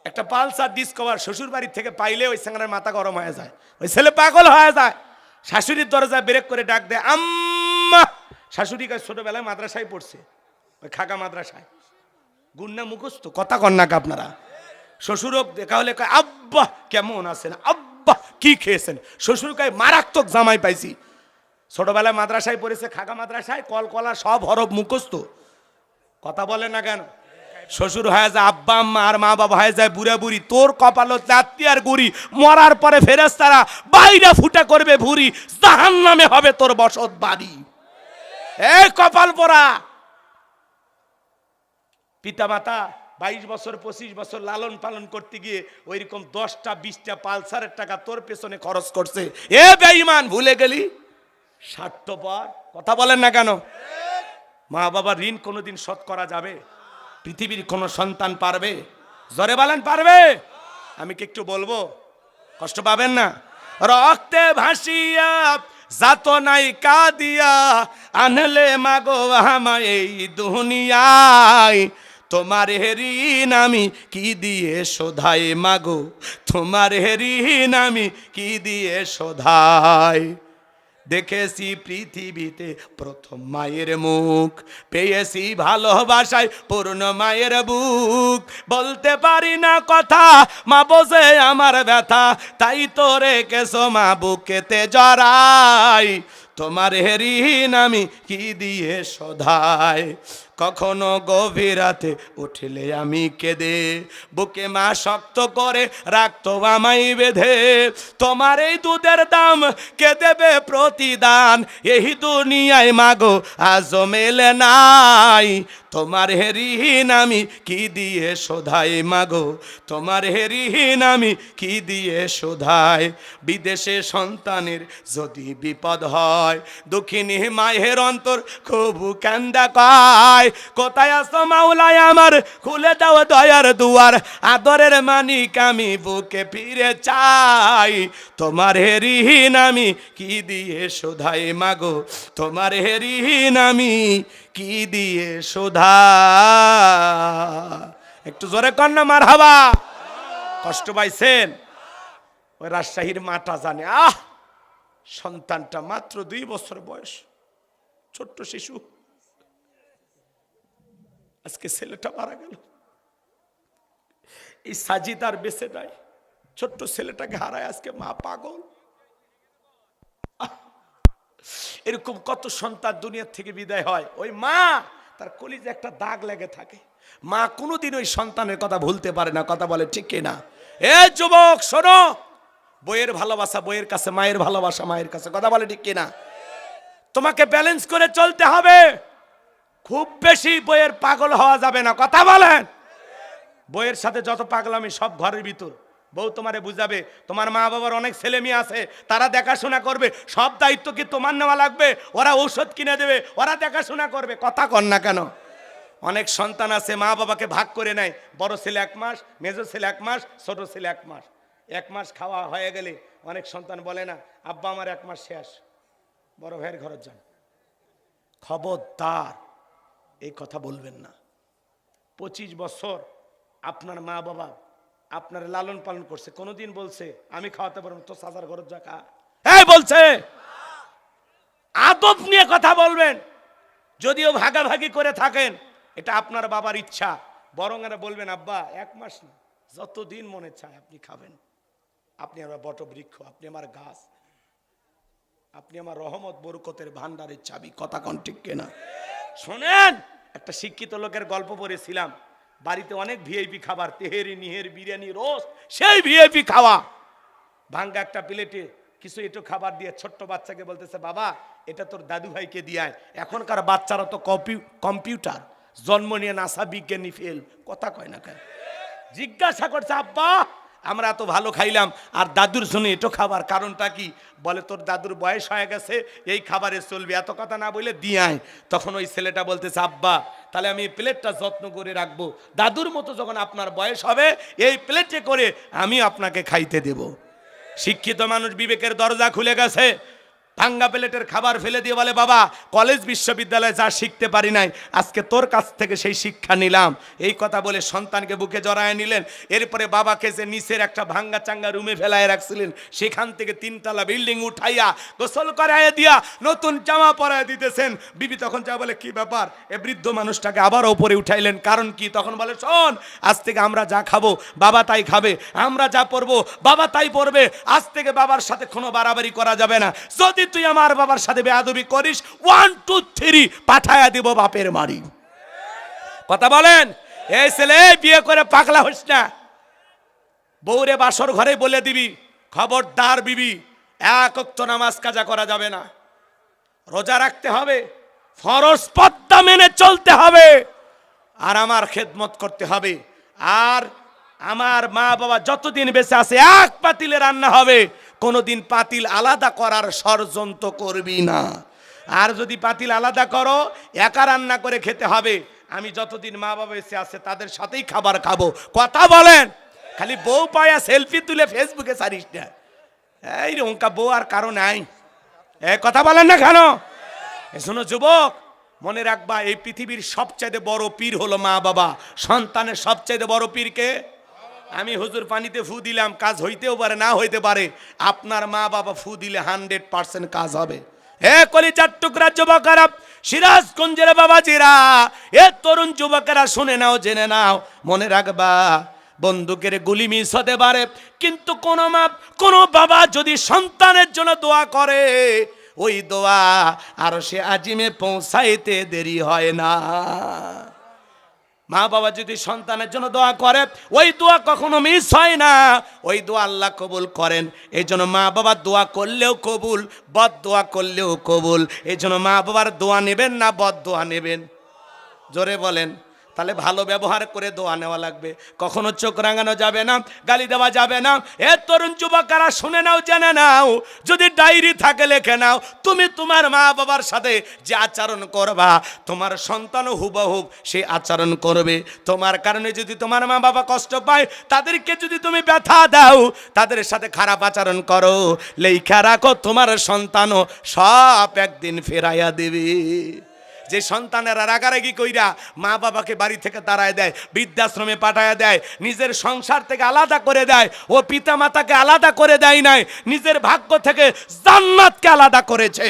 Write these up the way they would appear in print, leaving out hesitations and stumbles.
একটা Pulsar discover শ্বশুর বাড়ি থেকে পাইলে ওই স্যাংরার মাথা গরম হয়ে যায়, ওই ছেলে পাগল হয়ে যায়। শাশুড়ির দরজায় ব্রেক করে ডাক দেয় আম্মা। শাশুড়ি কাজ ছোটবেলায় মাদ্রাসায় পড়ছে, ওই খাগা মাদ্রাসায়, গুন্না মুখস্থ, কথা কন্যাকে আপনারা। শ্বশুরক দেখা হলে কয় আব্বা কেমন আছেন, আব্বা কি খেয়েছেন। শ্বশুর কয় মারাত্মক জামাই পাইছি। ছোটবেলায় মাদ্রাসায় পড়েছে, খাগা মাদ্রাসায়, কলকলা সব হরফ মুখস্থ, কথা বলে না কেন। শ্বশুর হয়ে যায় আব্বা আম্মা, আর মা বাবা হয়ে যায় বুড়া বুড়ি। তোর কপাল লাত্তি আর গুড়ি, মরার পরে ফেরেশতারা বাইরে ফুটা করবে ভুরি, জাহান্নামে হবে তোর বসত বাড়ি। এই কপাল পোড়া। পিতা মাতা 22 বছর 25 বছর লালন পালন করতে গিয়ে ওইরকম 10টা 20টা পালসারের টাকা তোর পেছনে খরচ করছে। এ বেঈমান, ভুলে গেলি স্বার্থপর, কথা বলেন না কেন। মা বাবার ঋণ কোনোদিন শোধ করা যাবে? পৃথিবীর কোন সন্তান পারবে? জোরে বলেন পারবে? আমি কি একটু বলবো, কষ্ট পাবেন না? রক্তে ভাসিয়া যাত নাই কাদিয়া, আনলে মাগো আমায় এই দুনিয়ায়, তোমার ঋণ আমি কি দিয়ে শোধাই মাগো, তোমার ঋণ আমি কি দিয়ে শোধাই। দেখেছি পৃথিবীতে প্রথম মায়ের মুখ, পেয়েছি ভালোবাসায় পূর্ণ মায়ের বুক। বলতে পারি না কথা, মা বোঝে আমার ব্যথা, তাই তো রেখেছো মা বুকেতে জড়াই, তোমার ঋণ আমি কি দিয়ে শোধাই। কখনো গভীর রাতে উঠলে আমি কেঁদে, বুকে মা শক্ত করে রাখতো আমায় বেঁধে, তোমার এই দুধের দাম কে দেবে প্রতিদান, এই দুনিয়ায় মাগো আজও মেলে নাই, তোমার ঋণ আমি কি দিয়ে শোধাই মাগো, তোমার ঋণ আমি কি দিয়ে শোধাই। বিদেশে সন্তানের যদি বিপদ হয়, দুঃখিনী মায়ের অন্তর খুব কান্দা কয়, কোথায় আছো মাওলায় আমার, খুলে দাও দয়ার দুয়ার, আদরের মানিক আমি বুকে ফিরে চাই, তোমার ঋণ আমি কি দিয়ে শোধাই মাগো, তোমার ঋণ আমি কি দিয়ে শোধা। একটু জোরে কন্যা মারহাবা। কষ্ট পাইছেন? ওই রাজশাহীর মাটা জানে, সন্তানটা মাত্র 2 বছর বয়স, ছোট্ট শিশু, আজকে ছেলেটা মারা গেল। এই সাজিদ আর বেঁচে নাই, ছোট্ট ছেলেটাকে হারায় আজকে মা পাগল। এরকম কত সন্তান দুনিয়ার থেকে বিদায় হয়, ওই মা তার কলিজে একটা দাগ লেগে থাকে। মা কোনোদিন ওই সন্তানের কথা ভুলতে পারে না, কথা বলে ঠিক কিনা? এ যুবক শোনো, বইয়ের ভালোবাসা বইয়ের কাছে, মায়ের ভালোবাসা মায়ের কাছে, কথা বলে ঠিক কিনা? তোমাকে ব্যালেন্স করে চলতে হবে, খুব বেশি বইয়ের পাগল হওয়া যাবে না, কথা বলেন। বইয়ের সাথে যত পাগলামি সব ঘরের ভিতর। বউ তোমারে বুঝাবে, তোমার মা বাবার অনেক ছেলে মেয়ে আছে, তারা দেখাশোনা করবে, সব দায়িত্ব কি তোমার নেওয়া লাগবে? ওরা ঔষধ কিনে দেবে, ওরা দেখাশোনা করবে, কথা কন না কেন? অনেক সন্তান আছে মা বাবাকে ভাগ করে নেয়, বড় ছেলে 1 মাস, মেজো ছেলে 1 মাস, ছোট ছেলে 1 মাস। 1 মাস খাওয়া হয়ে গেলে অনেক সন্তান বলে না, আব্বা আমার 1 মাস শেষ, বড় ভাইয়ের ঘরে যান। খবরদার এই কথা বলবেন না। 25 বছর আপনার মা বাবা আপনার লালন পালন করছে, কোনোদিন বলছে আমি খাওয়াতে পারবো তো সাজার ঘর যা খা? হ্যাঁ বলছে। আদব নিয়ে কথা বলবেন, যদিও ভাগাভাগি করে থাকেন, এটা আপনার বাবার ইচ্ছা, বরং এরা বলবেন আব্বা 1 মাস না, যতদিন মনে চায় আপনি খাবেন, আপনি আমার বটবৃক্ষ, আপনি আমার গাছ, আপনি আমার রহমত বরকতের ভান্ডারের চাবি, কথা কোন ঠিক কিনা? শোনেন, একটা শিক্ষিত লোকের গল্প পড়েছিলাম, বাড়িতে অনেক ভিআইপি খাবার, তেহেরি নিহের বিরিয়ানি রোজ, সেই ভিআইপি খাওয়া, ভাঙ্গা একটা প্লেটে কিছু একটু খাবার দিয়ে ছোট্ট বাচ্চাকে বলতেছে বাবা এটা তোর দাদু ভাইকে দিয়ায়। এখনকার বাচ্চারা তো কম্পিউটার, জন্ম নিয়ে নাসা বিজ্ঞানী ফেল, কথা কয় না কেন? জিজ্ঞাসা করছে আব্বা আমরা এত ভালো খাইলাম আর দাদুর শুনে এটো খাবার, কারণটা কি? বলে তোর দাদুর বয়স হয়ে গেছে, এই খাবারে চলবে, এত কথা না বলে দিয়ায়। তখন ওই ছেলেটা বলতেছে আব্বা তাহলে আমি এই প্লেটটা যত্ন করে রাখবো, দাদুর মতো যখন আপনার বয়স হবে এই প্লেটে করে আমি আপনাকে খাইতে দেব। শিক্ষিত মানুষ, বিবেকের দরজা খুলে গেছে, ভাঙ্গা প্লেটের খাবার ফেলে দিয়ে বলে, বাবা কলেজ বিশ্ববিদ্যালয়ে যা শিখতে পারি নাই, আজকে তোর কাছ থেকে সেই শিক্ষা নিলাম। এই কথা বলে সন্তানকে বুকে জড়ায় নিলেন। এরপরে বাবাকে যে নিচের একটা ভাঙ্গা চাঙ্গা রুমে ফেলায় রাখছিলেন, সেখান থেকে 3 তলা বিল্ডিং উঠাইয়া গোসল করাইয়া দিয়া নতুন জামা পরায় দিতেছেন। বিবি তখন যা বলে, কি ব্যাপার? এ বৃদ্ধ মানুষটাকে আবার ওপরে উঠাইলেন, কারণ কি? তখন বলে, শোন, আজ থেকে আমরা যা খাবো বাবা তাই খাবে, আমরা যা পরবো বাবা তাই পরবে, আজ থেকে বাবার সাথে কোনো বাড়াবাড়ি করা যাবে না। যদি তুই আমার বাবার সাথে বেয়াদবি করিস, 1 2 3 পাঠায়া দিব বাপের বাড়ি। কথা বলেন? এই ছেলে, বিয়ে করে পাগলা হইস না। বউরে বাসর ঘরে বলে দিবি, খবরদার বিবি, 1 ওয়াক্ত নামাজ কাজা করা যাবে না, রোজা রাখতে হবে, ফরজ পর্দা মেনে চলতে হবে, আর আমার খেদমত করতে হবে। আর আমার মা বাবা যতদিন বেঁচে আছে 1 পাতিলে রান্না হবে, কোনোদিন পাতিল আলাদা করার ষড়যন্ত্র করবি না। আর যদি পাতিল আলাদা করো, একা রান্না করে খেতে হবে। আমি যতদিন মা বাবা বেঁচে আছে তাদের সাথেই খাবার খাবো। কথা বলেন? খালি বউ পায়া সেলফি তুলে ফেসবুকে ছাড়িস না। এই রঙ্কা বউ আর কারো নাই। কথা বলেন না কেন? শোনো যুবক, মনে রাখবা, এই পৃথিবীর সবচাইতে বড় পীর হলো মা বাবা। সন্তানের সবচাইতে বড় পীর কে? আমি হুজুর পানিতে ফু দিলাম, কাজ হইতেও পারে না হইতে পারে। আপনার মা বাবা ফু দিলে 100% কাজ হবে। হে কলিজার টুকরা যুবকেরা, সিরাজগঞ্জের বাবাজিরা, এ তরুণ যুবকেরা, শুনে নাও, জেনে নাও, মনে রাখবা, বন্দুকের গুলি মিস হতে পারে, কিন্তু কোনো বাবা যদি সন্তানের জন্য দোয়া করে, ওই দোয়া আর সে আজিমে পৌঁছাইতে দেরি হয় না। মা বাবা যদি সন্তানের জন্য দোয়া করে, ওই দোয়া কখনো মিস হয় না, ওই দোয়া আল্লাহ কবুল করেন। এই জন্য মা বাবার দোয়া করলেও কবুল, বদ দোয়া করলেও কবুল। এই জন্য মা বাবার দোয়া নেবেন না বদ দোয়া নেবেন? জোরে বলেন। তাহলে ভালো ব্যবহার করে দোয়া নেওয়া লাগবে, কখনো চোখ রাঙানো যাবে না, গালি দেওয়া যাবে না। এ তরুণ যুবকেরা, শুনে নাও, জেনে নাও, যদি ডায়েরি থাকে লিখে নাও, তুমি তোমার মা বাবার সাথে যে আচরণ করবা, তোমার সন্তানও হুবহুব সেই আচরণ করবে। তোমার কারণে যদি তোমার মা বাবা কষ্ট পায়, তাদেরকে যদি তুমি ব্যথা দাও, তাদের সাথে খারাপ আচরণ করো, লেখা রাখো, তোমার সন্তানও সব একদিন ফেরাইয়া দেবে। যে সন্তানেরা রাগারাগি কইরা মা বাবাকে বাড়ি থেকে তাড়ায় দেয়, বৃদ্ধাশ্রমে পাঠায় দেয়, নিজের সংসার থেকে আলাদা করে দেয়, ও পিতা মাতাকে আলাদা করে দেয় নাই, নিজের ভাগ্য থেকে জান্নাতকে আলাদা করেছে।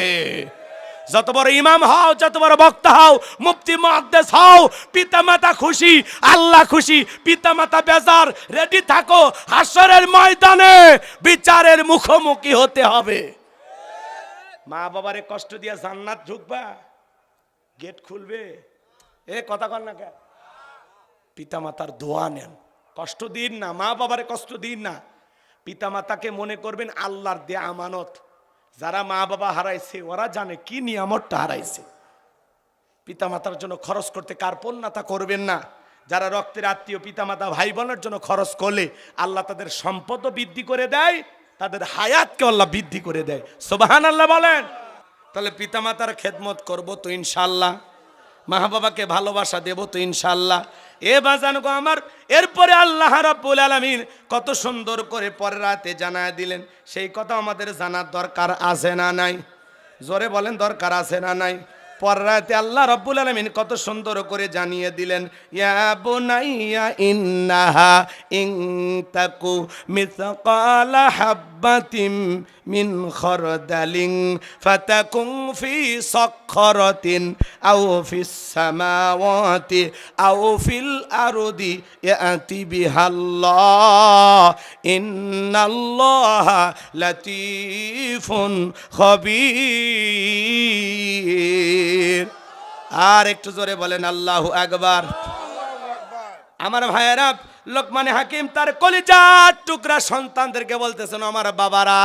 যত বড় ইমাম হও, যত বড় বক্তা হও, মুফতি মুহাদ্দিস হও, পিতা মাতা খুশি, আল্লাহ খুশি, পিতা মাতা বেজার, রেডি থাকো, হাসরের ময়দানে বিচারের মুখোমুখি হতে হবে। মা বাবারে কষ্ট দিয়া জান্নাত ঢুকবা? গেট খুলবে? কথা কর না কেন? পিতা মাতার দোয়া নেন, কষ্ট দিন না, মা বাবারে কষ্ট দিন না। পিতা মাতাকে মনে করবেন আল্লাহর দেয়া আমানত। যারা মা বাবা হারাইছে ওরা জানে কি নিয়ামতটা হারাইছে। পিতা মাতার জন্য খরচ করতে কার্পণ্যতা করবেন না। যারা রক্তের আত্মীয়, পিতা মাতা ভাই বোনের জন্য খরচ করলে আল্লাহ তাদের সম্পদও বৃদ্ধি করে দেয়, তাদের হায়াতকে আল্লাহ বৃদ্ধি করে দেয়। সুবহানাল্লাহ বলেন। তাহলে পিতামাতার খেদমত করব তো ইনশাল্লাহ, মা বাবাকে ভালোবাসা দেব তো ইনশাল্লাহ। এ বাজান গো আমার, এরপরে আল্লাহ রাব্বুল আলামিন কত সুন্দর করে পরের রাতে জানায় দিলেন, সেই কথা আমাদের জানার দরকার আছে না নাই? জোরে বলেন, দরকার আছে না নাই? পরের রাতে আল্লাহ রাব্বুল আলামিন কত সুন্দর করে জানিয়ে দিলেন, ইয়া বুনাইয়া ইন্নাহা ইন তাকু মিসকালা হাববাতিম মিন খরদালিন ফাতাকুন ফি সাখরাতিন আও ফিস সামাওয়াতি আও ফিল আরদি ইয়াতি বিহাল্লাহ ইন্নাল্লাহা লাতীফুন খবীর। আর একটু জোরে বলেন আল্লাহু আকবার। আমার ভাইয়েরা, লোকমানে হাকিম তার কলিজার টুকরা সন্তানদেরকে বলতেছেন, আমার বাবারা,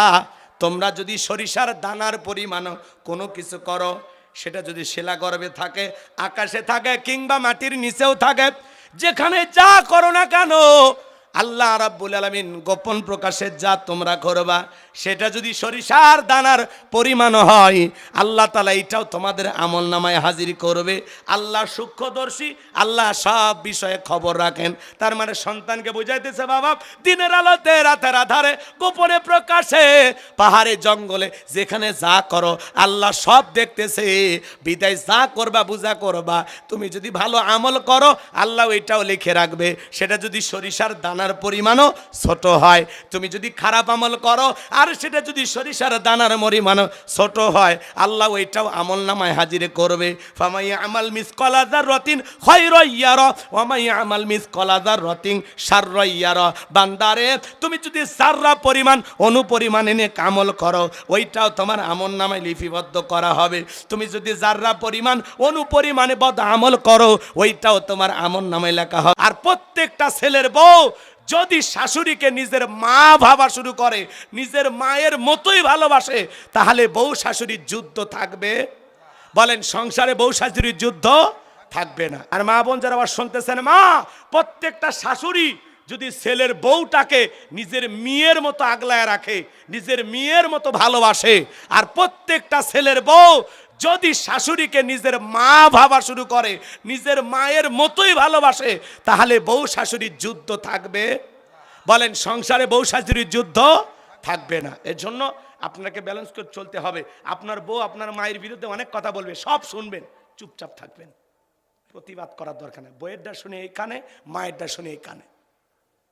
তোমরা যদি সরিষার দানার পরিমাণ কোনো কিছু করো, সেটা যদি শিলা গর্ভে থাকে, আকাশে থাকে, কিংবা মাটির নিচেও থাকে, যেখানে যা করো না কেন, আল্লাহ রাব্বুল আলামিন গোপন প্রকাশে যা তোমরা করবা সেটা যদি সরিষার দানার পরিমাণ হয়, আল্লাহ তাআলা এটাও তোমাদের আমলনামায় হাজির করবে। আল্লাহ সূক্ষ্মদর্শী, আল্লাহ সব বিষয়ে খবর রাখেন। তার মানে সন্তানকে বুঝাইতেছে, বাবা দিনের আলোতে রাতের আধারে গোপনে প্রকাশে পাহাড়ে জঙ্গলে যেখানে যা করো আল্লাহ সব দেখতেছে। বিদায় যা করবা বুঝা করবা। তুমি যদি ভালো আমল করো আল্লাহ এটাও লিখে রাখবে, সেটা যদি সরিষার দানার পরিমাণও ছোট হয়। তুমি যদি খারাপ আমল করো আর সেটা যদি সরিষার দানার পরিমাণও ছোট হয়, আল্লাহ ওইটাও আমল নামায় হাজিরে করবে। ফামাইয়া আমাল মিসকালা যাররাতিন খায়রান ইয়ারা ওয়া মাইয়া আমাল মিসকালা যাররাতিন শাররান ইয়ারা। বান্দারে তুমি যদি যাররা পরিমাণ অনুপরিমাণ এনে আমল করো ওইটাও তোমার আমল নামায় লিপিবদ্ধ করা হবে। তুমি যদি যাররা পরিমাণ অনুপরিমাণে বদ আমল করো ওইটাও তোমার আমল নামায় লেখা হবে। আর প্রত্যেকটা ছেলের বউ যদি শাশুড়িকে নিজের মা ভাবা শুরু করে, নিজের মায়ের মতোই ভালোবাসে, তাহলে বউ শাশুড়ির যুদ্ধ থাকবে? বলেন, সংসারে বউ শাশুড়ির যুদ্ধ থাকবে না। আর মা বোন যারা আবার শুনতেছেন, মা প্রত্যেকটা শাশুড়ি যদি ছেলের বউটাকে নিজের মেয়ের মতো আগলায় রাখে, নিজের মেয়ের মতো ভালোবাসে, আর প্রত্যেকটা ছেলের বউ যদি শাশুড়িকে নিজের মা ভাবা শুরু করে, নিজের মায়ের মতোই ভালোবাসে, তাহলে বউ শাশুড়ির যুদ্ধ থাকবে? বলেন, সংসারে বউ শাশুড়ির যুদ্ধ থাকবে না। এর জন্য আপনাকে ব্যালেন্স করে চলতে হবে। আপনার বউ আপনার মায়ের বিরুদ্ধে অনেক কথা বলবে, সব শুনবেন, চুপচাপ থাকবেন, প্রতিবাদ করার দরকার নেই। বইয়েরটা শুনে এই কানে, মায়েরটা শুনে এই কানে।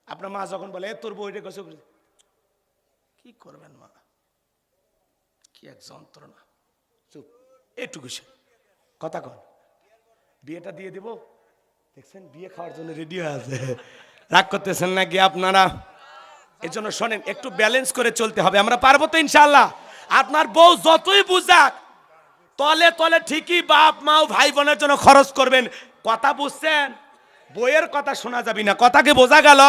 আপনার মা যখন বলে তোর বউ এটা গেছে, কি করবেন মা, কি এক যন্ত্রণা, চুপ, এটুকু কথা কন। বিয়েটা দিয়ে দেব, দেখছেন বিয়ে খাওয়ার জন্য রেডি হয়ে আছে, রাগ করতেছেন নাকি আপনারা? এর জন্য শোনেন, একটু ব্যালেন্স করে চলতে হবে। আমরা পারবো তো ইনশাআল্লাহ। আপনার বউ যতই বুঝাক, তলে তলে ঠিকই বাপ মা ও ভাই বোনের জন্য খরচ করবেন। কথা বুঝছেন? বইয়ের কথা শোনা যাবে না, কথাকে বোঝা গেল?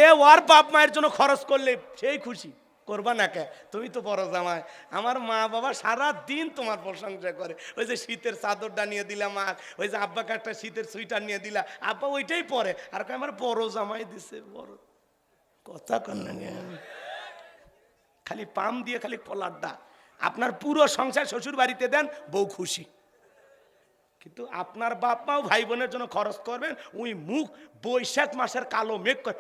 এ ওর বাপ মায়ের জন্য খরচ করলে সেই খুশি, করবা না কে? তুমি তো বড় জামাই। আমার মা বাবা সারা দিন তোমার প্রশংসা করে। ওই যে শীতের চাদরটা নিয়ে দিলাম, আর ওই যে আব্বাকে একটা শীতের সুইটার নিয়ে দিলা, আব্বা ওইটাই পরে, আর আমার বড় জামাই দিছে। বড় কথা কন না, খালি পাম দিয়ে খালি কলারটা। আপনার পুরো সংসার শ্বশুর বাড়িতে দেন, বউ খুশি। কিন্তু আপনার বাপ মাও ভাই বোনের জন্য খরচ করবেন, ওই মুখ বৈশাখ মাসের কালো মেঘ করে,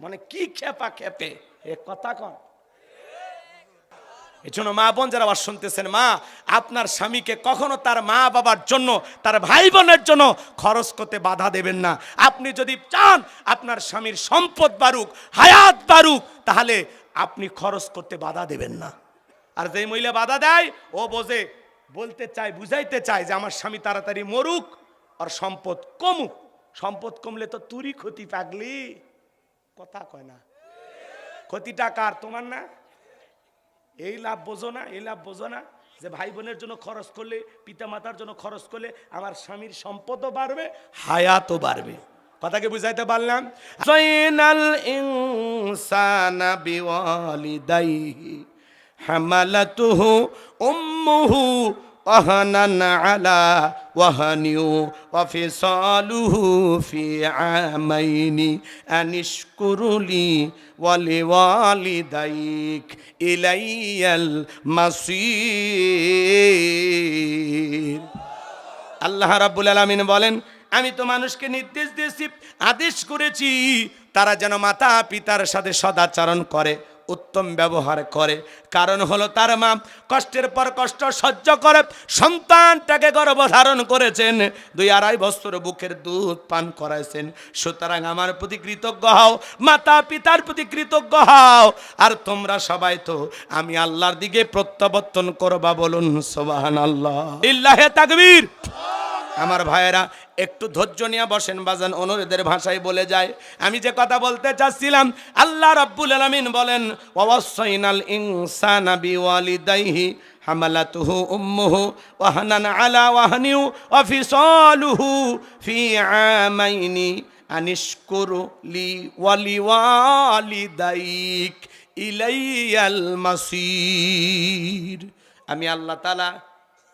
মানে কি খেপা খেপে, এ কথা কন। এই জন্য মা বোন যারা আবার শুনতেছেন, মা আপনার স্বামীকে কখনো তার মা বাবার জন্য, তার ভাই বোনের জন্য খরচ করতে বাধা দেবেন না। আপনি যদি চান আপনার স্বামীর সম্পদ বাড়ুক, হায়াত বাড়ুক, তাহলে আপনি খরচ করতে বাধা দেবেন না। আর যেই মহিলা বাধা দেয়, ও বোঝে, বলতে চায়, বুঝাইতে চায় যে আমার স্বামী তাড়াতাড়ি মরুক আর সম্পদ কমুক। সম্পদ কমলে তো তুরি ক্ষতি, পাগলি, কথা কয় না। ক্ষতিটা কার? তোমার না? এই লাভ বোঝো না, এই লাভ বোঝো না যে ভাই বোনের জন্য খরচ করলে, পিতা মাতার জন্য খরচ করলে আমার স্বামীর সম্পদও বাড়বে, হায়াতও বাড়বে। কথাকে বুঝাইতে পারলাম? জাইনাল ইনসানা বিওয়ালিদাইহি হামালাতুহু উম্মুহু ওয়াহানান আলা ওয়াহানিউ ওয়া ফিসালুহু ফি আমাইনি আনিশকুরুলি ওয়া লিওয়ালিদাইক ইলাইয়াল মাসির। আল্লাহ রাব্বুল আলামিন বলেন, আমি তো মানুষকে নির্দেশ দিয়েছি, আদেশ করেছি, তারা যেন মাতা পিতার সাথে সদাচরণ করে, উত্তম ব্যবহার করে। কারণ হলো তার মা কষ্টের পর কষ্ট সহ্য করে সন্তানটাকে গর্ভধারণ করেছেন, 2-2.5 বছর বুকের দুধ পান করাইছেন। সুতরাং আমার প্রতি কৃতজ্ঞ হও, মাতা পিতার প্রতি কৃতজ্ঞ হও। আর তোমরা সবাই তো আমি আল্লাহর দিকে প্রত্যাবর্তন করবা, বলুন সুবহানাল্লাহ, লিল্লাহি তাকবীর। আমার ভাইয়েরা একটু ধৈর্য নিয়ে বসেন বাজান, অনুরোধের ভাষায় বলে যায়। আমি যে কথা বলতে চাচ্ছিলাম, আল্লাহ রাব্বুল আলামিন বলেন, ওয়াসাইনাল ইনসানা বিওয়ালিদাইহি হামালাতুহু উম্মুহু ওয়াহানান আলা ওয়াহানিউ ওয়া ফিসালুহু ফি আমাইনি আনিশকুরু লি ওয়া লিওয়ালিদাইক ইলাইয়াল মাসির। আমি আল্লাহ তাআলা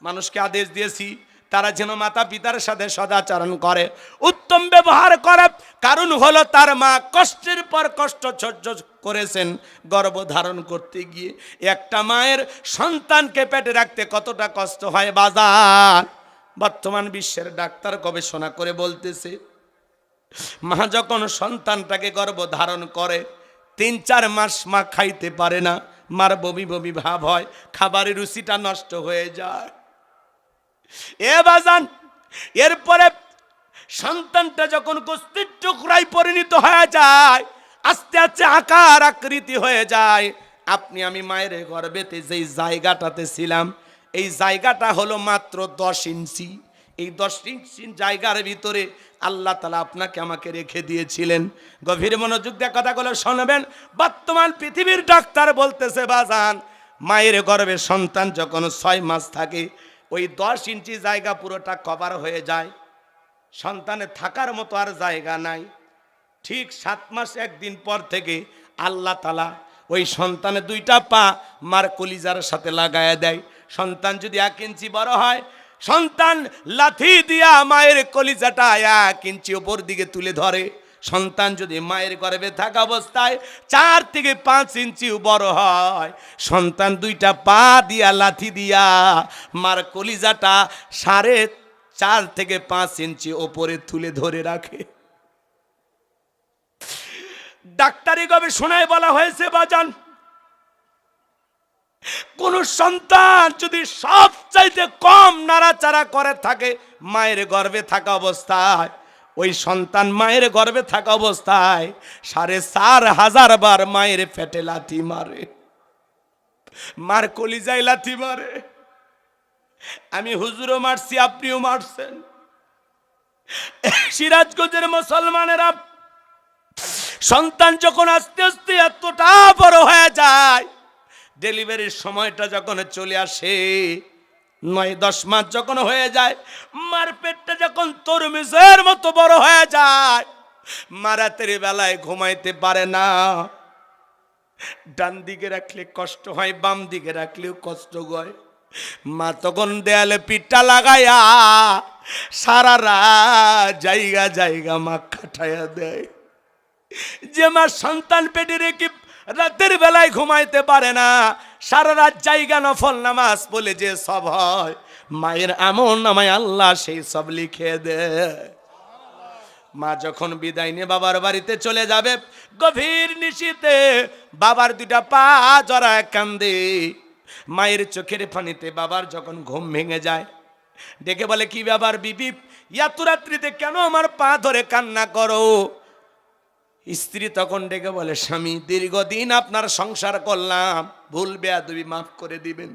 মানুষকে আদেশ দিয়েছি তারা যেন মাতা পিতার সাথে সদাচরণ করে, উত্তম ব্যবহার করে। কারণ হলো তার মা কষ্টের পর কষ্ট সহ্য করেছেন গর্ভ ধারণ করতে গিয়ে। একটা মায়ের সন্তানকে পেটে রাখতে কতটা কষ্ট হয় বাজার। বর্তমান বিশ্বের ডাক্তার গবেষণা করে বলতেছে, মা যখন সন্তানটাকে গর্ভ ধারণ করে 3-4 মাস মা খাইতে পারে না, মার বমি বমি ভাব হয়, খাবারের রুচিটা নষ্ট হয়ে যায়। এ বাজান, এরপরে সন্তানটা যখন গোস্তের টুকরায় পরিণত হয়ে যায়, আস্তে আস্তে আকার আকৃতি হয়ে যায়। আপনি আমি মায়ের গর্ভেতে যেই জায়গাটাতে ছিলাম, এই জায়গাটা হলো মাত্র 10 ইঞ্চি। এই 10 ইঞ্চি জায়গার ভিতরে আল্লাহ তাআলা আপনাকে আমাকে রেখে দিয়েছিলেন। গভীর মনোযোগ দিয়ে কথাগুলো শুনবেন। বর্তমান পৃথিবীর ডাক্তার বলতেছে বাজান, মায়ের গর্ভে সন্তান যখন 6 মাস থাকে, ওই 10 ইঞ্চি জায়গা পুরোটা কভার হয়ে যায়, সন্তানের থাকার মতো আর জায়গা নাই। ঠিক 7 মাস 1 দিন পর থেকে আল্লাহ তাআলা ওই সন্তানের 2টা পা মার কলিজার সাথে লাগায়া দেয়। সন্তান যদি 1 ইঞ্চি বড় হয়, সন্তান লাথি দিয়া মায়ের কলিজাটা 1 ইঞ্চি উপর দিকে তুলে ধরে। সন্তান যদি মায়ের গর্ভে থাকা অবস্থায় 4 থেকে 5 ইঞ্চি বড় হয়, সন্তান 2টা পা দিয়া লাথি দিয়া মার কলিজাটা 4.5 থেকে 5 ইঞ্চি ওপরে তুলে ধরে রাখে। ডাক্তারি গবেষণায় বলা হয়েছে বাজান, কোন সন্তান যদি সবচাইতে কম নাড়াচাড়া করে থাকে মায়ের গর্ভে থাকা অবস্থায়, ওই সন্তান মায়ের গর্ভে থাকা অবস্থায় 4,500 বার মায়ের পেটে লাথি মারে, মার কলিজায় লাথি মারে। আমি হুজুরও মারছি, আপনিও মারছেন। সিরাজগঞ্জের মুসলমানেরা, সন্তান যখন আস্তে আস্তে এতটা বড় হয়ে যায়, ডেলিভারির সময়টা যখন চলে আসে, 9-10 মাস যখন হয়ে যায়, মার পেটটা যখন তরমুজের মতো বড় হয়ে যায়, মা রাতের বেলায় ঘুমাইতে পারে না। ডান দিকে রাখলে কষ্ট হয়, বাম দিকে রাখলেও কষ্ট হয়। মা তখন দেয়ালে পিঠটা লাগাইয়া সারা রাত জায়গা জায়গা মা খাটাইয়া দেয়। যে মা সন্তান পেটে রেখে রাতের বেলায় ঘুমাইতে পারে না, সারা রাত জায়গা নফল নামাজ বলে যে সব হয়, মায়ের আমল নামায় আল্লাহ সেই সব লিখে দেয়। মা যখন বিদায় নিয়ে বাবার বাড়িতে চলে যাবে, গভীর নিশীতে বাবার 2টা পা জড়ায় কান্দে। মায়ের চোখের পানিতে বাবার যখন ঘুম ভেঙে যায়, ডেকে বলে, কি ব্যাপার বিবি, এত রাত্রিতে কেন আমার পা ধরে কান্না করো? স্ত্রী তখন ডেকে বলে, স্বামী, দীর্ঘদিন আপনার সংসার করলাম, ভুল বেয়াদবি মাফ করে দিবেন।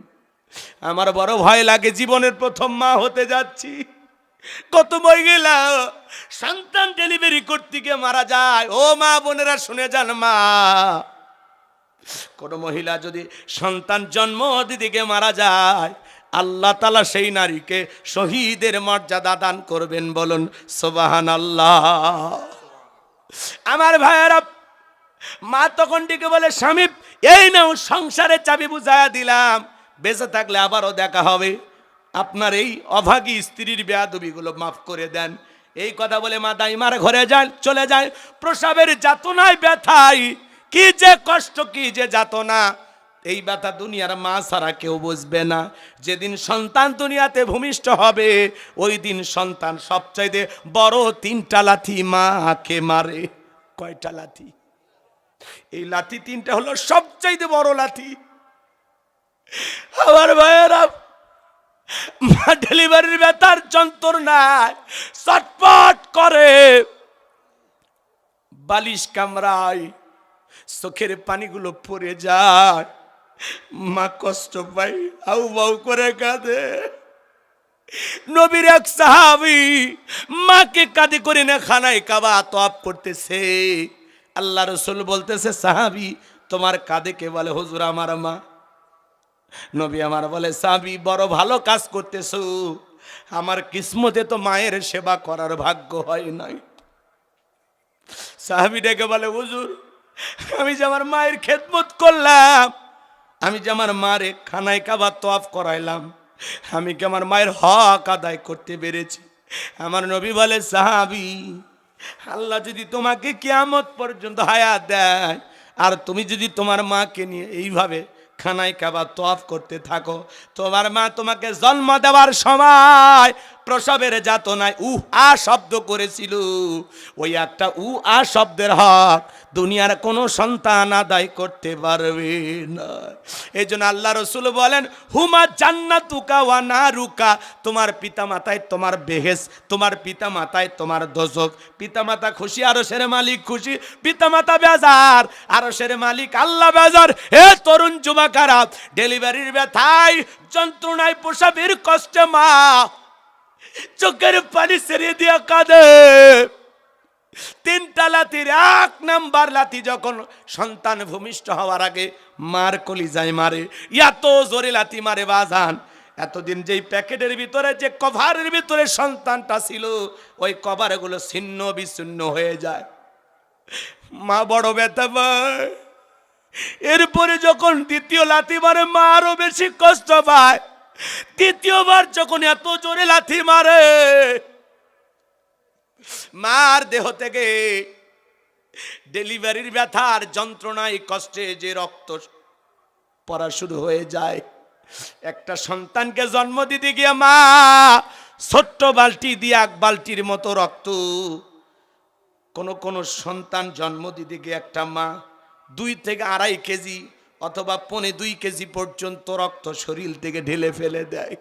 আমার বড় ভয় লাগে, জীবনের প্রথম মা হতে যাচ্ছি। কত মহিলা সন্তান ডেলিভারি করতে গিয়ে মারা যায়। ও মা বোনেরা শুনে যান, মা, কোন মহিলা যদি সন্তান জন্ম দিতে গিয়ে মারা যায়, আল্লাহ তাআলা সেই নারীকে শহীদের মর্যাদা দান করবেন। বলুন সুবহানাল্লাহ। আমার ভাইয়েরা, মা তখন ডেকে বলে, স্বামী, এই নাও সংসারের চাবি বুঝাইয়া দিলাম, বেঁচে থাকলে আবারও দেখা হবে, আপনার এই অভাগী স্ত্রীর বেয়াদবিগুলো মাফ করে দেন। এই কথা বলে মা দাইমার ঘরে যায়, চলে যায়। প্রসাবের যাতনায় ব্যথায় কি যে কষ্ট, কি যে যাতনা, এই ব্যথা দুনিয়ার মা ছাড়া কেউ বুঝবে না। যেদিন সন্তান দুনিয়াতে ভূমিষ্ঠ হবে, ওই দিন সন্তান সবচাইতে বড় 3টা লাথি মাকে মারে। কয়টা লাথি? এই লাথি 3টা হলো সবচাইতে বড় লাথি। আমার ভাইয়েরা, মা ডেলিভারির ব্যথার যন্ত্রণায় ছটফট করে, বালিশ কামড়ায়, চোখের পানিগুলো পড়ে যায়, মা কষ্ট পাই, হাউ বাউ করে কাঁদে। নবীর এক সাহাবী মাকে কাঁদে করে না খানায় কাবা তওয়াফ করতেছে। আল্লাহ রাসূল বলতেছে, সাহাবী, তোমার কাঁদে কে? বলে, হুজুর, আমার মা। নবী আমার বলে, সাহাবী, বড় ভালো কাজ করতেছো, আমার কিসমতে তো মায়ের সেবা করার ভাগ্য হয় নাই। সাহাবী ডেকে বলে, হুজুর, আমি যে আমার মায়ের খেদমত করলাম, আমি যে আমার মারে খানায় কাবা তওয়াফ করাইলাম, আমি কি আমার মায়ের হক আদায় করতে পেরেছি? আমার নবী বলে, সাহাবী, আল্লাহ যদি তোমাকে কিয়ামত পর্যন্ত হায়াত দেয়, আর তুমি যদি তোমার মাকে নিয়ে এইভাবে খানায় কাবা তওয়াফ করতে থাকো, তোমার মা তোমাকে জন্ম দেওয়ার সময় প্রসবের যাতনায় আ শব্দ করেছিল, ওই একটা আ শব্দের হক দুনিয়ার কোনো সন্তান আদায় করতে পারবে না। এই জন্য আল্লাহ রসুল বলেন, হুমা জান্নাতুকা ওয়া নারুকা, তোমার পিতা মাতায় তোমার বেহেস, তোমার পিতা মাতায় তোমার দোজক। পিতা মাতা খুশি, আরশের মালিক খুশি। পিতা মাতা বেজার, আরশের মালিক আল্লাহ বেজার। হে তরুণ যুবকেরা, ডেলিভারির ব্যথায়, যন্ত্রণায়, প্রসবের কষ্টে মা চোখের পানি ছেড়ে দিয়ে কাঁদে। তিনটা লাথির এক নাম্বার লাথি যখন সন্তান ভূমিষ্ঠ হওয়ার আগে মার কলিজায় মারে, এত জোরে লাথি মারে বাজান। এতদিন যেই প্যাকেটের ভিতরে, যে কভারের ভিতরে সন্তানটা ছিল, ওই কভারগুলো ছিন্ন বিচ্ছিন্ন হয়ে যায়। মা বড় ব্যথা পায়। এরপরে যখন দ্বিতীয় লাথি মারে, মা আরো বেশি কষ্ট পায়। তৃতীয়বার যখন এত জোরে লাথি মারে, মার দেহ থেকে ডেলিভারির ব্যথার যন্ত্রণায় কষ্টে যে রক্ত পড়া শুরু হয়ে যায়। একটা সন্তানকে জন্ম দিতে গিয়ে মা ছোট্ট বালতি দিয়ে এক বালতির মতো রক্ত, কোন সন্তান জন্ম দিতে গিয়ে একটা মা 2 থেকে 2.5 কেজি অথবা 1.25 কেজি পর্যন্ত রক্ত শরীর থেকে ঢেলে ফেলে দেয়।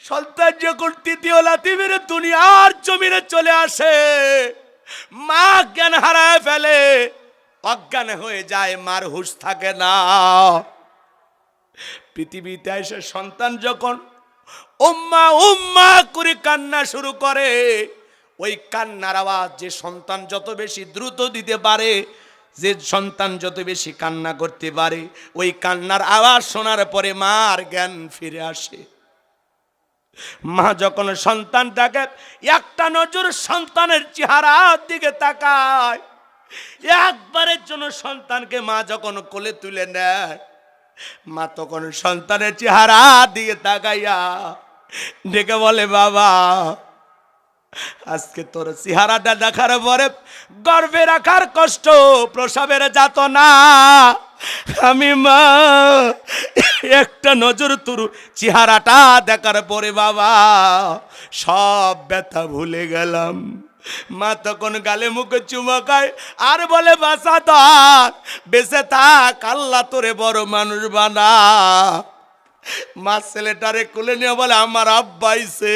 সন্তান যখন তৃতীয় লাথি মেরে দুনিয়ার জমিনে চলে আসে, মা জ্ঞান হারায় ফেলে, অজ্ঞান হয়ে যায়, মার হুঁশ থাকে না। পৃথিবীতে এসে সন্তান যখন উম্মা উম্মা করে কান্না শুরু করে, ওই কান্নার আওয়াজ যে সন্তান যত বেশি দ্রুত দিতে পারে, যে সন্তান যত বেশি কান্না করতে পারে, ওই কান্নার আওয়াজ শোনার পরে মার জ্ঞান ফিরে আসে। মা যখন সন্তানটাকে একটা নজর সন্তানের চেহারার দিকে তাকায়, একবারের জন্য সন্তানকে মা যখন কোলে তুলে নেয়, মা তখন সন্তানের চেহারা দিকে তাকাইয়া ডেকে বলে, বাবা আজকে তোর চেহারাটা দেখার পরে গর্ভে রাখার কষ্ট, প্রসবের যাতনা, আমি মা একটা নজর তোর চেহারাটা দেখার পরে বাবা সব ব্যথা ভুলে গেলাম। মা তখন গালে মুখে চুমা খায় আর বলে, বাঁচা থাক, বেঁচে থাক, আল্লাহ তোরে বড় মানুষ বানা। মা ছেলেটারে কোলে নিয়ে বলে, আমার আব্বাইছে।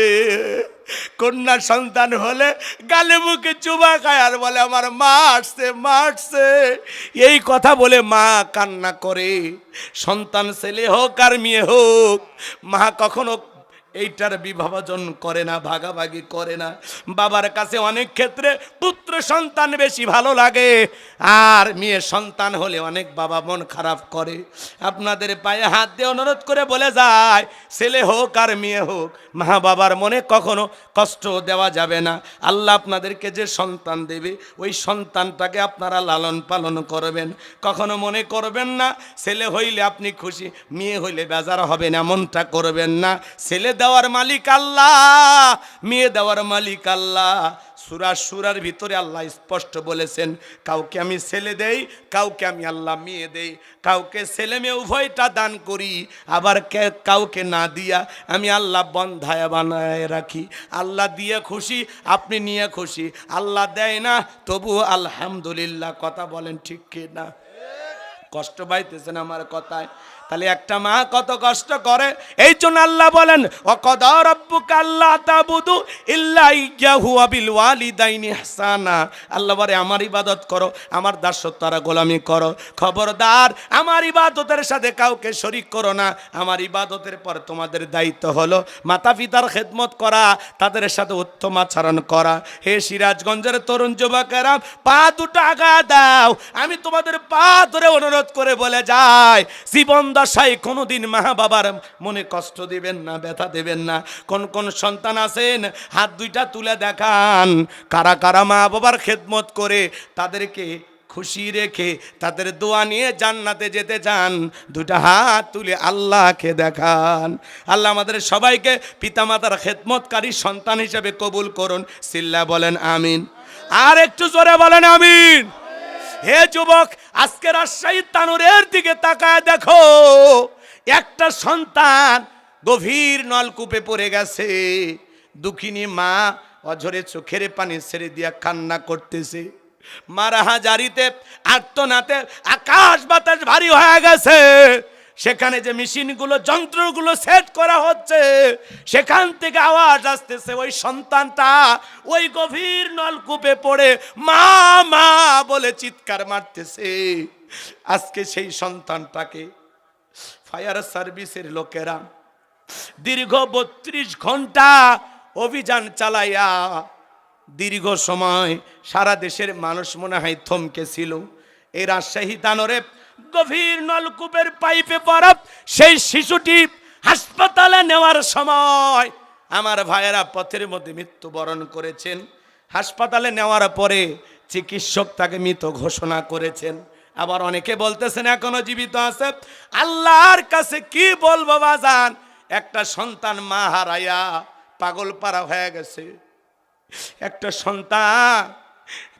কন্যা সন্তান হলে গালে মুখে চুমা খায় আর বলে, আমার মা আসছে, মা আসছে। এই কথা বলে মা কান্না করে। সন্তান ছেলে হোক আর মেয়ে হোক, মা কখনো এইটার বিভাজন করে না, ভাগাভাগি করে না। বাবার কাছে অনেক ক্ষেত্রে পুত্র সন্তান বেশি ভালো লাগে, আর মেয়ে সন্তান হলে অনেক বাবা মন খারাপ করে। আপনাদের পায়ে হাত দিয়ে অনুরোধ করে বলে যায়, ছেলে হোক আর মেয়ে হোক, মা বাবার মনে কখনো কষ্ট দেওয়া যাবে না। আল্লাহ আপনাদেরকে যে সন্তান দেবে, ওই সন্তানটাকে আপনারা লালন পালন করবেন। কখনো মনে করবেন না ছেলে হইলে আপনি খুশি, মেয়ে হইলে বেজার হবেন, এমনটা করবেন না। ছেলে দেওয়ার মালিক আল্লাহ, মেয়ে দেওয়ার মালিক আল্লাহ। সূরার ভিতরে আল্লাহ স্পষ্ট বলেছেন, কাউকে আমি ছেলে দেই, কাউকে আমি আল্লাহ মেয়ে দেই, কাউকে ছেলে মেয়ে উভয়টা দান করি, আবার কাউকে না দিয়া আমি আল্লাহ বন্ধায় বানায় রাখি। আল্লাহ দিয়ে খুশি, আপনি নিয়ে খুশি। আল্লাহ দেয় না, তবু আলহামদুলিল্লাহ। কথা বলেন ঠিক কি না? কষ্ট পাইতেছেন আমার কথায়? তাহলে একটা মা কত কষ্ট করে। এই জন্য আল্লাহ বলেন, ওয়াকাদা রাব্বুকা আল্লা তা'বুদু ইল্লা ইয়্যাহু ওয়া বিল ওয়ালিদাইনি ইহসানা। আল্লাহ বলে, আমার ইবাদত করো, আমার দাসত্বরা গোলামি করো। খবরদার আমার ইবাদতের সাথে কাউকে শরীক করো না। আমার ইবাদতের পর তোমাদের দায়িত্ব হলো মাতা পিতার খেদমত করা, তাদের সাথে উত্তম আচরণ করা। হে সিরাজগঞ্জের তরুণ যুবকেরা, পা দুটো আগা দাও। আমি তোমাদের পা ধরে অনুরোধ করে বলে যাই, জীবন দশায় কোনোদিন মা বাবার মনে কষ্ট দিবেন না, ব্যথা দেবেন না। কোন কোন সন্তান আছেন, হাত দুইটা তুলে দেখান কারা কারা মা বাবার খেদমত করে তাদেরকে খুশি রেখে তাদের দোয়া নিয়ে জান্নাতে যেতে চান, দুটা হাত তুলে আল্লাহকে দেখান। আল্লাহ আমাদের সবাইকে পিতামাতার খেদমতকারী সন্তান হিসেবে কবুল করুন। সিল্লা বলেন আমিন। আর একটু জোরে বলেন আমিন। হে যুবক, আজকে রাজশাহী তানোরের দিকে তাকায় দেখো, একটা সন্তান গভীর নলকূপে পড়ে গেছে। দুঃখিনী মা অঝরে চোখের পানি ছেড়ে দিয়া কান্না করতেছে। মারাহাজারিতে আর্তনাতে আকাশ বাতাস ভারী হয়ে গেছে। সেখানে যে মেশিনগুলো যন্ত্রগুলো সেট করা হচ্ছে, সেখান থেকে আওয়াজ আসতেছে। ওই সন্তানটা ওই গভীর নলকূপে পড়ে মা মা বলে চিৎকার মারতেছে। আজকে সেই সন্তানটাকে ফায়ার সার্ভিসের লোকেরা দীর্ঘ 32 ঘন্টা অভিযান চালাইয়া দীর্ঘ সময় সারা দেশের মানুষ মনে হয় থমকে ছিল। এই রাজশাহী তানোরে গভীর নলকূপের পাইপে পড়া সেই শিশুটি হাসপাতালে নেওয়ার সময় আমার ভাইয়েরা পথের মধ্যে মৃত্যুবরণ করেছেন। হাসপাতালে নেওয়ার পরে চিকিৎসক তাকে মৃত ঘোষণা করেছেন। আবার অনেকে বলতেছেন এখনো জীবিত আছে। আল্লাহর কাছে কি বলবো বাজান, একটা সন্তান মা হারাইয়া পাগল পারা হয়ে গেছে। একটা সন্তান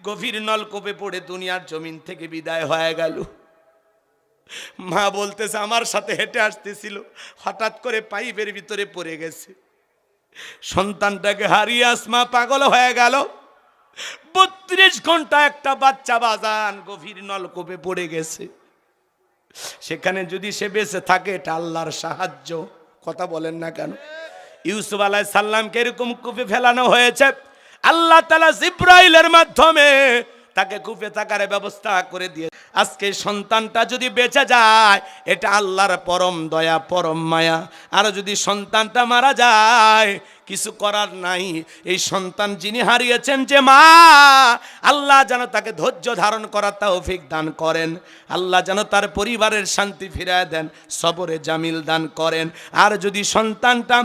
গভীর নলকূপে পড়ে দুনিয়ার জমিন থেকে বিদায় হয়ে গেল। মা বলতেছে আমার সাথে হেঁটে আসতেছিল, হঠাৎ করে পাইপের ভিতরে পড়ে গেছে। সন্তানটাকে হারিয়ে আসমা পাগল হয়ে গেল। 32 ঘন্টা একটা বাচ্চা বাজান গভীর নলকূপে পড়ে গেছে। সেখানে যদি সে বেঁচে থাকে এটা আল্লাহর সাহায্য। কথা বলেন না কেন? ইউসুফ আলাইহিস সালামকে এরকম কূপে ফেলানো হয়েছে। আল্লাহ তাআলা জিবরাইলের মাধ্যমে তাকে কূপে থাকার ব্যবস্থা করে দিয়ে আজকে সন্তানটা যদি বেঁচে যায় এটা আল্লাহর পরম দয়া পরম মায়া। আর যদি সন্তানটা মারা যায় কিছু করার নাই। এই সন্তান যিনি হারিয়েছেন যে মা, আল্লাহ যেন তাকে ধৈর্য ধারণ করার তৌফিক দান করেন। আল্লাহ যেন তার পরিবারের শান্তি ফিরিয়ে দেন, সবরে জামিল দান করেন। আর যদি সন্তানটা